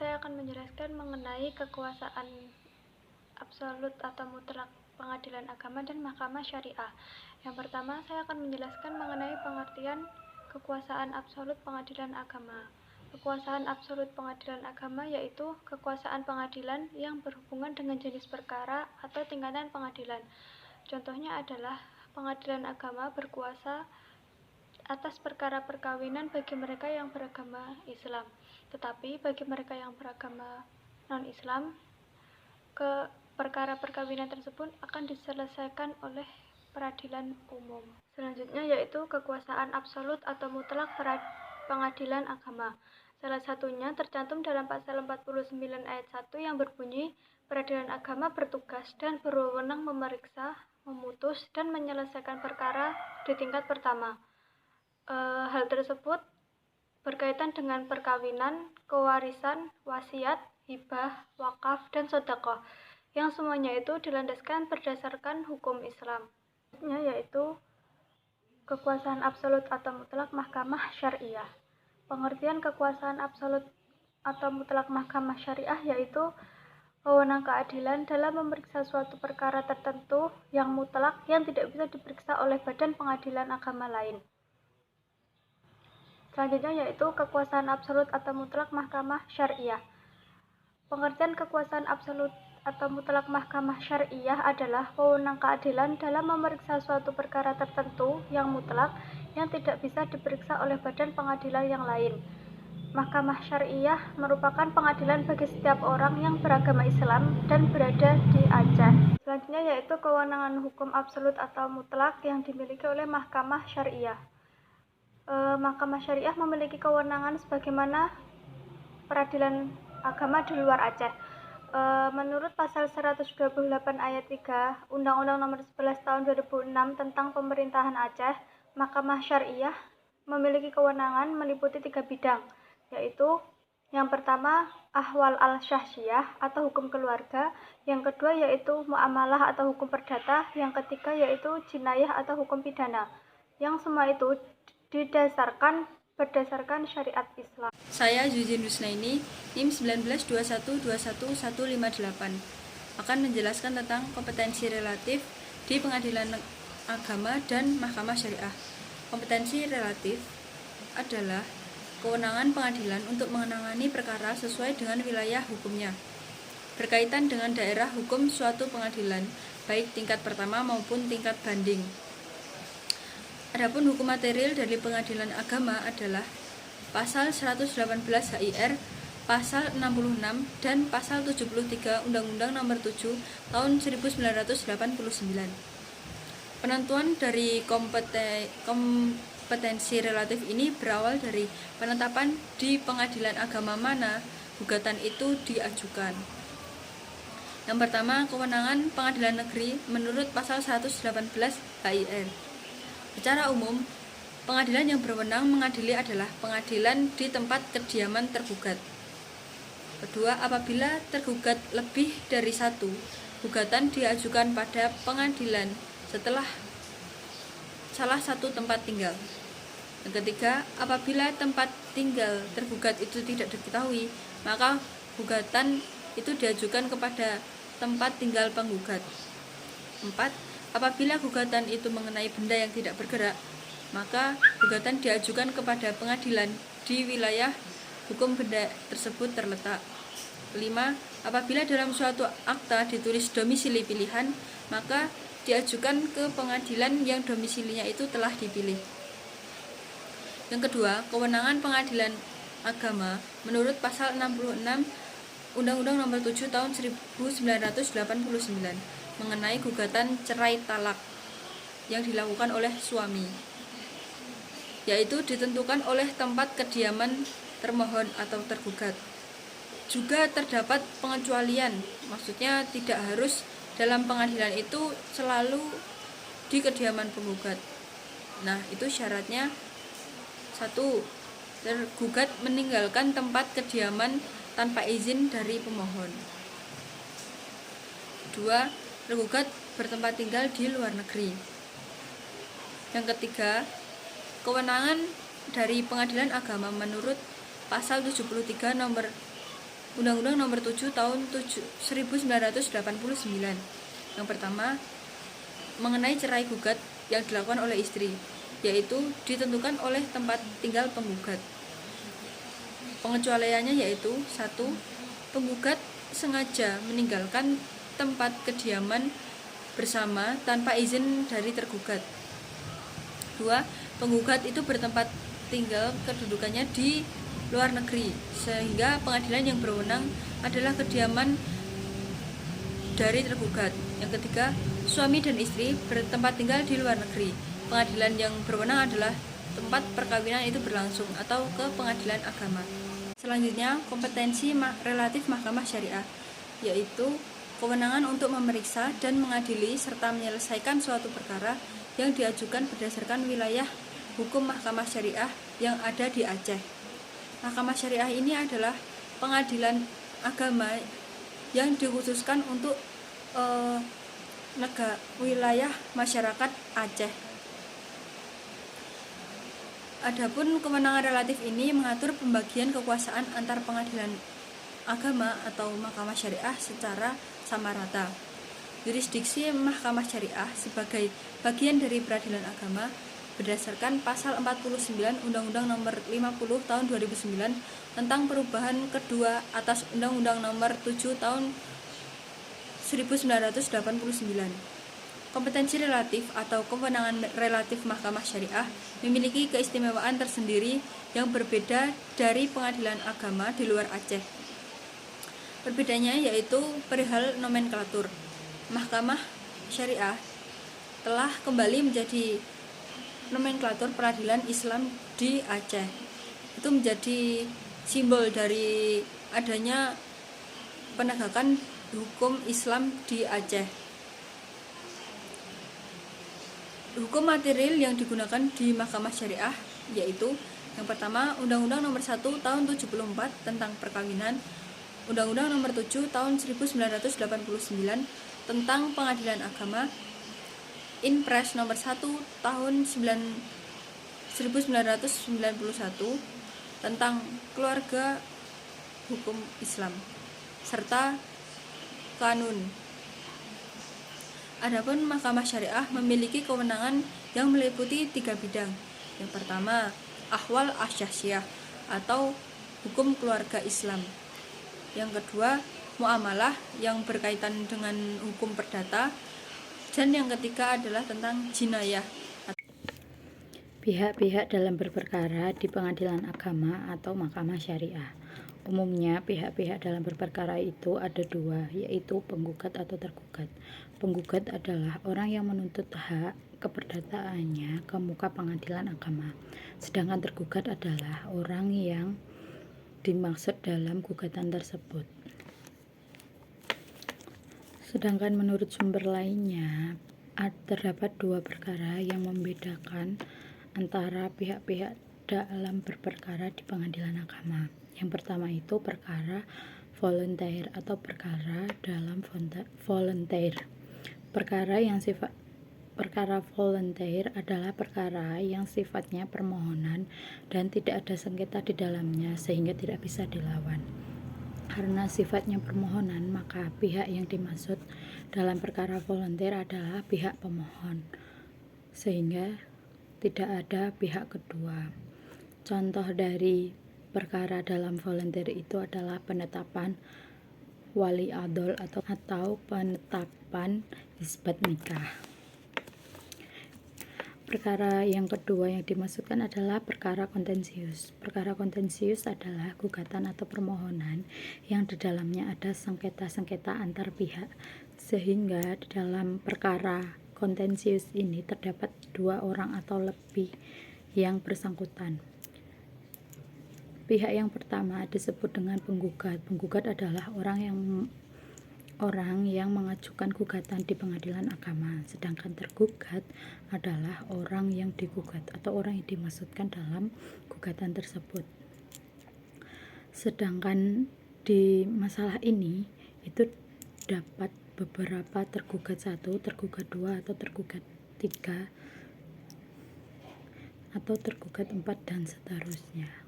saya akan menjelaskan mengenai kekuasaan absolut atau mutlak pengadilan agama dan mahkamah syariah. Yang pertama, saya akan menjelaskan mengenai pengertian kekuasaan absolut pengadilan agama. Kekuasaan absolut pengadilan agama yaitu kekuasaan pengadilan yang berhubungan dengan jenis perkara atau tingkatan pengadilan. Contohnya adalah pengadilan agama berkuasa atas perkara perkawinan bagi mereka yang beragama Islam. Tetapi bagi mereka yang beragama non-Islam, perkara perkawinan tersebut akan diselesaikan oleh peradilan umum. Selanjutnya yaitu kekuasaan absolut atau mutlak pengadilan agama. Salah satunya tercantum dalam pasal 49 ayat 1 yang berbunyi, peradilan agama bertugas dan berwenang memeriksa, memutus, dan menyelesaikan perkara di tingkat pertama. Hal tersebut berkaitan dengan perkawinan, kewarisan, wasiat, hibah, wakaf, dan sedekah, yang semuanya itu dilandaskan berdasarkan hukum Islam. Yaitu kekuasaan absolut atau mutlak mahkamah syariah. Pengertian kekuasaan absolut atau mutlak mahkamah syariah yaitu wewenang keadilan dalam memeriksa suatu perkara tertentu yang mutlak yang tidak bisa diperiksa oleh badan pengadilan agama lain. Selanjutnya yaitu kekuasaan absolut atau mutlak mahkamah syariah. Pengertian kekuasaan absolut atau mutlak mahkamah syariah adalah wewenang keadilan dalam memeriksa suatu perkara tertentu yang mutlak yang tidak bisa diperiksa oleh badan pengadilan yang lain. Mahkamah syariah merupakan pengadilan bagi setiap orang yang beragama Islam dan berada di Aceh. Selanjutnya yaitu kewenangan hukum absolut atau mutlak yang dimiliki oleh mahkamah syariah. Mahkamah syariah memiliki kewenangan sebagaimana peradilan agama di luar Aceh. Menurut pasal 128 ayat 3 Undang-Undang Nomor 11 Tahun 2006 tentang Pemerintahan Aceh, Mahkamah Syariah memiliki kewenangan meliputi 3 bidang, yaitu yang pertama ahwal al-syahsiyah atau hukum keluarga, yang kedua yaitu muamalah atau hukum perdata, yang ketiga yaitu jinayah atau hukum pidana, yang semua itu berdasarkan syariat Islam. Saya Zuzin Husnaini, NIM 19212158, akan menjelaskan tentang kompetensi relatif di pengadilan agama dan mahkamah syariah. Kompetensi relatif adalah kewenangan pengadilan untuk menangani perkara sesuai dengan wilayah hukumnya, berkaitan dengan daerah hukum suatu pengadilan, baik tingkat pertama maupun tingkat banding. Adapun hukum material dari pengadilan agama adalah pasal 118 HIR, pasal 66 dan pasal 73 Undang-Undang Nomor 7 Tahun 1989. Penentuan dari kompetensi relatif ini berawal dari penetapan di pengadilan agama mana gugatan itu diajukan. Yang pertama, kewenangan pengadilan negeri menurut pasal 118 HIR. Secara umum, pengadilan yang berwenang mengadili adalah pengadilan di tempat kediaman tergugat. Kedua, apabila tergugat lebih dari satu, gugatan diajukan pada pengadilan setelah salah satu tempat tinggal. Yang ketiga, apabila tempat tinggal tergugat itu tidak diketahui, maka gugatan itu diajukan kepada tempat tinggal penggugat. 4. Apabila gugatan itu mengenai benda yang tidak bergerak, maka gugatan diajukan kepada pengadilan di wilayah hukum benda tersebut terletak. 5. Apabila dalam suatu akta ditulis domisili pilihan, maka diajukan ke pengadilan yang domisilinya itu telah dipilih. Yang kedua, kewenangan pengadilan agama menurut pasal 66 Undang-Undang Nomor 7 Tahun 1989 mengenai gugatan cerai talak yang dilakukan oleh suami, yaitu ditentukan oleh tempat kediaman termohon atau tergugat. Juga terdapat pengecualian, maksudnya tidak harus dalam pengadilan itu selalu di kediaman penggugat. Nah, itu syaratnya: 1. Tergugat meninggalkan tempat kediaman tanpa izin dari pemohon. 2. Tergugat bertempat tinggal di luar negeri. Yang ketiga, kewenangan dari pengadilan agama menurut pasal 73 nomor Undang-Undang Nomor 7 Tahun 1989. Yang pertama, mengenai cerai gugat yang dilakukan oleh istri, yaitu ditentukan oleh tempat tinggal penggugat. Pengecualiannya yaitu 1. Penggugat sengaja meninggalkan tempat kediaman bersama tanpa izin dari tergugat. 2. Penggugat itu bertempat tinggal kedudukannya di luar negeri, sehingga pengadilan yang berwenang adalah kediaman dari tergugat. Yang ketiga, suami dan istri bertempat tinggal di luar negeri. Pengadilan yang berwenang adalah tempat perkawinan itu berlangsung atau ke pengadilan agama. Selanjutnya, kompetensi relatif Mahkamah Syariah, yaitu kewenangan untuk memeriksa dan mengadili serta menyelesaikan suatu perkara yang diajukan berdasarkan wilayah hukum Mahkamah Syariah yang ada di Aceh. Mahkamah Syariah ini adalah pengadilan agama yang dikhususkan untuk wilayah masyarakat Aceh. Adapun kewenangan relatif ini mengatur pembagian kekuasaan antar pengadilan agama atau Mahkamah Syariah secara sama rata. Jurisdiksi Mahkamah Syariah sebagai bagian dari peradilan agama berdasarkan pasal 49 Undang-Undang Nomor 50 Tahun 2009 tentang perubahan kedua atas Undang-Undang Nomor 7 Tahun 1989. Kompetensi relatif atau kewenangan relatif Mahkamah Syariah memiliki keistimewaan tersendiri yang berbeda dari pengadilan agama di luar Aceh. Perbedaannya yaitu perihal nomenklatur. Mahkamah Syariah telah kembali menjadi nomenklatur peradilan Islam di Aceh. Itu menjadi simbol dari adanya penegakan hukum Islam di Aceh. Hukum material yang digunakan di Mahkamah Syariah yaitu yang pertama Undang-Undang Nomor 1 Tahun 74 tentang perkawinan, Undang-Undang Nomor 7 Tahun 1989 tentang pengadilan agama, Inpres Nomor 1 Tahun 1991 tentang keluarga hukum Islam, serta kanun. Adapun Mahkamah Syariah memiliki kewenangan yang meliputi 3 bidang. Yang pertama, ahwal asyasyah atau hukum keluarga Islam. Yang kedua, muamalah yang berkaitan dengan hukum perdata. Dan yang ketiga adalah tentang jinayah. Pihak-pihak dalam berperkara di pengadilan agama atau Mahkamah Syariah. Umumnya pihak-pihak dalam berperkara itu ada 2, yaitu penggugat atau tergugat. Penggugat adalah orang yang menuntut hak keperdataannya ke muka pengadilan agama. Sedangkan tergugat adalah orang yang dimaksud dalam gugatan tersebut. Sedangkan menurut sumber lainnya, terdapat 2 perkara yang membedakan antara pihak-pihak dalam berperkara di pengadilan agama. Yang pertama itu perkara volunteer atau perkara dalam volunteer. Perkara volunteer adalah perkara yang sifatnya permohonan dan tidak ada sengketa di dalamnya sehingga tidak bisa dilawan. Karena sifatnya permohonan, maka pihak yang dimaksud dalam perkara volunteer adalah pihak pemohon, sehingga tidak ada pihak kedua. Contoh dari perkara dalam volunteer itu adalah penetapan wali adol atau penetapan isbat nikah. Perkara yang kedua yang dimaksudkan adalah perkara kontensius. Perkara kontensius adalah gugatan atau permohonan yang di dalamnya ada sengketa-sengketa antar pihak, sehingga di dalam perkara kontensius ini terdapat 2 orang atau lebih yang bersangkutan. Pihak yang pertama disebut dengan penggugat. Penggugat adalah orang yang mengajukan gugatan di pengadilan agama, sedangkan tergugat adalah orang yang digugat atau orang yang dimaksudkan dalam gugatan tersebut. Sedangkan di masalah ini itu dapat beberapa tergugat 1, tergugat 2, atau tergugat 3, atau tergugat 4 dan seterusnya.